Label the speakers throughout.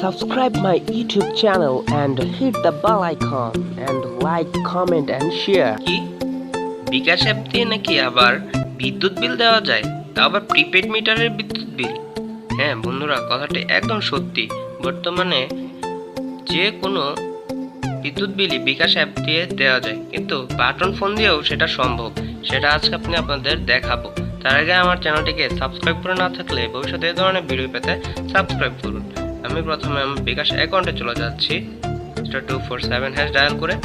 Speaker 1: subscribe my YouTube channel and hit the bell icon and like, comment and share.
Speaker 2: কি বিকাশ app দিয়ে নাকি আবার বিদ্যুৎ বিল দেওয়া যায়, তা আবার প্রিপেড মিটারের বিদ্যুৎ বিল? হ্যাঁ বন্ধুরা, কথাটা একদম সত্যি। বর্তমানে যে কোনো বিদ্যুৎ বিলই বিকাশ অ্যাপ দিয়ে দেওয়া যায়, কিন্তু বাটন ফোন দিয়েও সেটা সম্ভব। সেটা আজকে আপনাদের দেখাবো। তার আগে আমার চ্যানেলটিকে সাবস্ক্রাইব করে না থাকলে ভবিষ্যতে এই ধরনের ভিডিও পেতে সাবস্ক্রাইব করুন। আমি প্রথমে আমার বিকাশ অ্যাকাউন্টে চলে যাচ্ছি, *247# ডায়াল করে।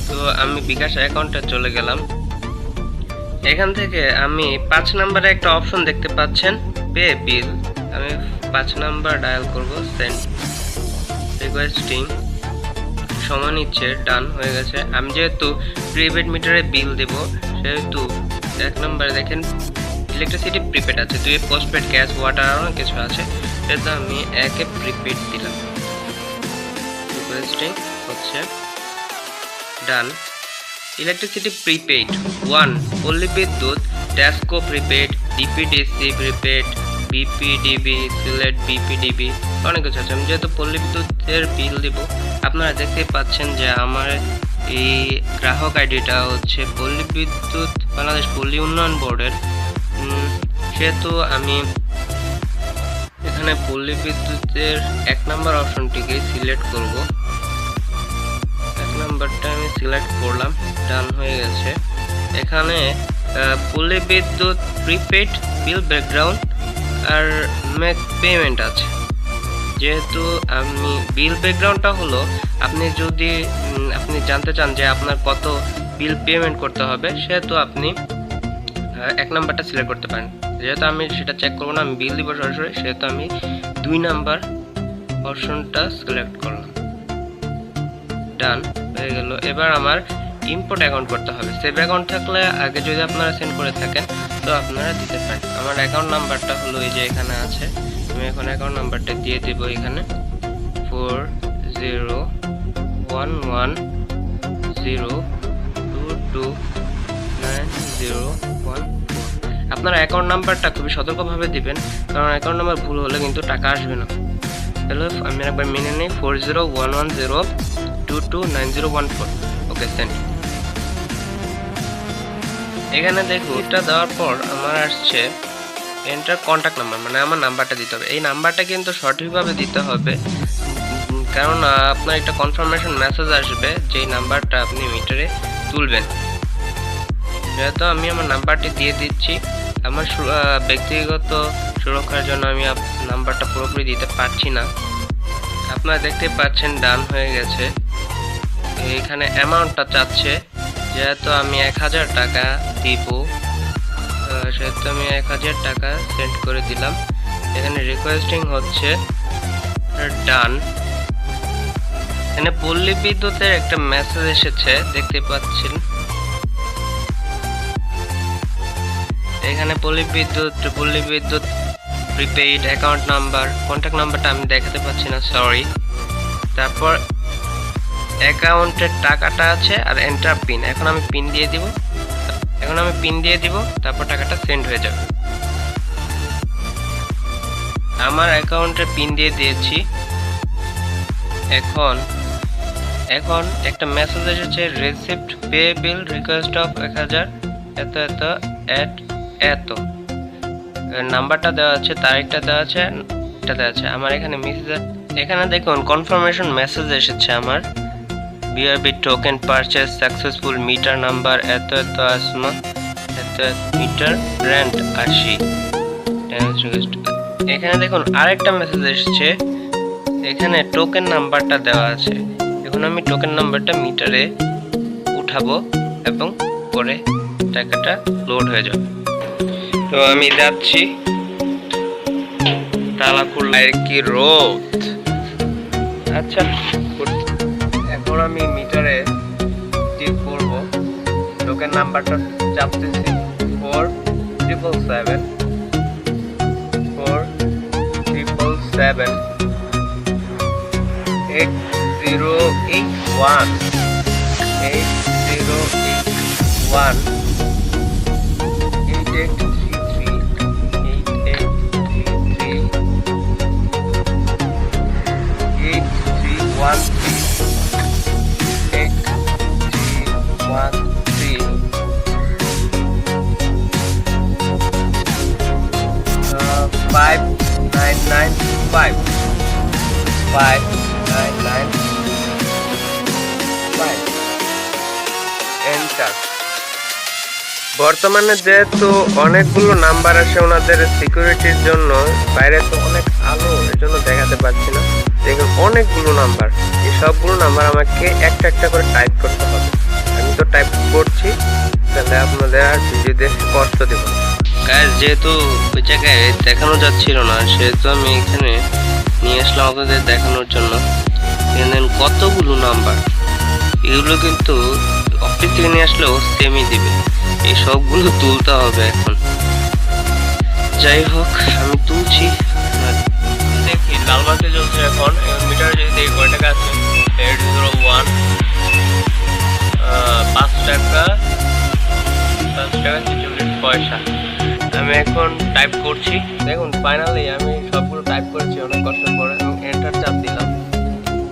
Speaker 2: তো আমি বিকাশ অ্যাকাউন্টে চলে গেলাম। এখান থেকে আমি 5 নম্বরে একটা অপশন দেখতে পাচ্ছেন, পে বিল। আমি 5 নাম্বার ডায়াল করব, সেন্ড রিকোয়েস্টিং। সময় নিচ্ছে, ডান হয়ে গেছে। আমি যেহেতু প্রিপেড মিটারে বিল দেব, সেহেতু 1 নম্বরে দেখেন ইলেকট্রিসিটি প্রিপেড আছে, 2 পোস্টপেড, গ্যাস, ওয়াটার আরও কিছু আছে। সেহেতু আমি 1 প্রিপেড দিলাম। রিকোয়েস্টিং হচ্ছে, ডান। ইলেকট্রিসিটি প্রিপেড 1 পল্লী বিদ্যুৎ, ট্যাসকো prepaid, DPDC prepaid, BPDB, Sylhet BPDB, অনেক কিছু আছে। আমি যেহেতু পল্লী বিদ্যুতের বিল দিব, আপনারা দেখতে পাচ্ছেন যে আমার এই গ্রাহক আইডিটা হচ্ছে পল্লী বিদ্যুৎ বাংলাদেশ পল্লী উন্নয়ন বোর্ডের। সেহেতু আমি এখানে পল্লী বিদ্যুতের 1 নম্বর অপশনটিকে সিলেক্ট করব। 1 নম্বরটা আমি সিলেক্ট করলাম, ডান হয়ে গেছে। এখানে পল্লী বিদ্যুৎ প্রিপেড বিল ব্যাকগ্রাউন্ড আর মেক পেমেন্ট আছে। যেহেতু আমি বিল ব্যাকগ্রাউন্ডটা হলো, আপনি যদি আপনি জানতে চান যে আপনার কত বিল পেমেন্ট করতে হবে, সেহেতু আপনি 1 নাম্বারটা সিলেক্ট করতে পারেন। যেহেতু আমি সেটা চেক করবো না, আমি বিল দিব সরাসরি, সেহেতু আমি 2 নাম্বার অপশনটা সিলেক্ট করলাম, ডান হয়ে গেল। এবার আমার ইম্পোর্ট অ্যাকাউন্ট করতে হবে। সেভ অ্যাকাউন্ট থাকলে আগে যদি আপনারা সেন্ড করে থাকেন তো আপনারা দিতে পারেন। আমার অ্যাকাউন্ট নাম্বারটা হলো এই যে এখানে আছে। আমি এখন অ্যাকাউন্ট নাম্বারটা দিয়ে দেব এখানে, 4011022901। আপনারা অ্যাকাউন্ট নাম্বারটা খুবই সতর্কভাবে দিবেন, কারণ অ্যাকাউন্ট নাম্বার ভুল হলে কিন্তু টাকা আসবে না। হ্যালো, আমি একবার মেনে নিই, 401102290114। ওকে, সেন্ড। এখানে দেখুন, এটা দেওয়ার পর আমার আসছে এন্টার কন্ট্যাক্ট নাম্বার, মানে আমার নাম্বারটা দিতে হবে। এই নাম্বারটা কিন্তু সঠিকভাবে দিতে হবে, কারণ আপনার একটা কনফার্মেশন মেসেজ আসবে যে এই নাম্বারটা আপনি মিটারে তুলবেন। যেহেতু আমি আমার নাম্বারটি দিয়ে দিচ্ছি, আমার ব্যক্তিগত সুরক্ষার জন্য আমি নাম্বারটা পুরোপুরি দিতে পারছি না। আপনারা দেখতে পাচ্ছেন ডান হয়ে গেছে। এখানে অ্যামাউন্টটা চাচ্ছে, যেহেতু আমি 1000 টাকা দিব, সেহেতু আমি 1000 টাকা সেন্ড করে দিলাম। এখানে রিকোয়েস্টিং হচ্ছে, ডান। এখানে পল্লী বিদ্যুতের একটা মেসেজ এসেছে, দেখতে পাচ্ছেন। এখানে পল্লী বিদ্যুৎ প্রিপেইড অ্যাকাউন্ট নাম্বার, কন্ট্যাক্ট নাম্বারটা আমি দেখাতে পাচ্ছি না, সরি। তারপর অ্যাকাউন্টের টাকাটা আছে আর এন্টার পিন। এখন আমি পিন দিয়ে দিব, তারপর টাকাটা সেন্ড হয়ে যাবে। আমার অ্যাকাউন্টে পিন দিয়ে দিয়েছি। এখন একটা মেসেজ এসেছে, received pay bill request of 1000 এত নাম্বারটা দেওয়া আছে, তারিখটা দেওয়া আছে, এটা দেওয়া আছে। আমার এখানে মেসেজ, এখানে দেখুন কনফার্মেশন মেসেজ এসেছে আমার, BRB token purchase successful, metre number এত আসমা, এত মিটার রেন্ট 80। এখানে দেখুন আরেকটা মেসেজ এসেছে, এখানে টোকেন নাম্বারটা দেওয়া আছে। এখন আমি টোকেন নাম্বারটা মিটারে উঠাবো এবং পরে টাকাটা লোড হয়ে যাবে। তো আমি যাচ্ছি, তালা খুললে কি রোদ। আচ্ছা, এখন আমি মিটারে টিপ করব, টোকেন নাম্বারটা চাপতেছি, 4777 8081 5 5 9 9 5 এন্টার। বর্তমানে যেহেতু অনেকগুলো নাম্বার আসে ওনাদের সিকিউরিটির জন্য, বাইরে তো অনেক আলো, এর জন্য দেখাতে পারছি না। দেখুন অনেকগুলো নাম্বার, এই সবগুলো নাম্বার আমাকে একটা একটা করে টাইপ করতে হবে। আমি তো টাইপ করছি, তাহলে আপনাদের আর ভিডিও দেখে কষ্ট দেব। গাইস, যেহেতু ওই জায়গায় দেখানো যাচ্ছিল না, সেহেতু আমি এখানে নিয়ে আসলাম আপনাদের দেখানোর জন্য। এখানে কতগুলো নাম্বার, এগুলো কিন্তু অফিস থেকে নিয়ে আসলেও সেমই দিবে। এই সবগুলো তুলতে হবে এখন। যাই হোক, আমি তুলছি। দেখি লালবাতি জ্বলছে এখন। মিটার যদি দেখি কয় টাকা আছে, 801 5 টাকা 46 পয়সা। আমি এখন টাইপ করছি। দেখুন ফাইনালি আমি সবগুলো টাইপ করেছি অনেক কষ্টের পরে, এবং এন্টার চাপ দিলাম।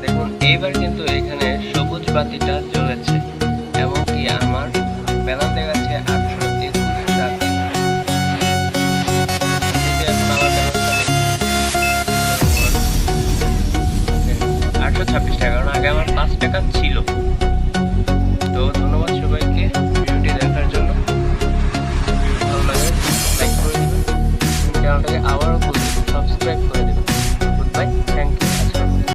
Speaker 2: দেখুন এইবার কিন্তু এখানে সবুজ বাতিটা জ্বলেছে, এবং কি আমার ব্যালেন্স দেখাচ্ছে 823 টাকা। এখন আমার ব্যালেন্সটা দেখি 826 টাকা, কারণ আগে আমার 5 টাকা ছিল। তো ধন্যবাদ সবাইকে ভিডিওটি দেখার জন্য। ভালো লাগে লাইক করে দিবেন, চ্যানেলটাকে আবারও সাবস্ক্রাইব করে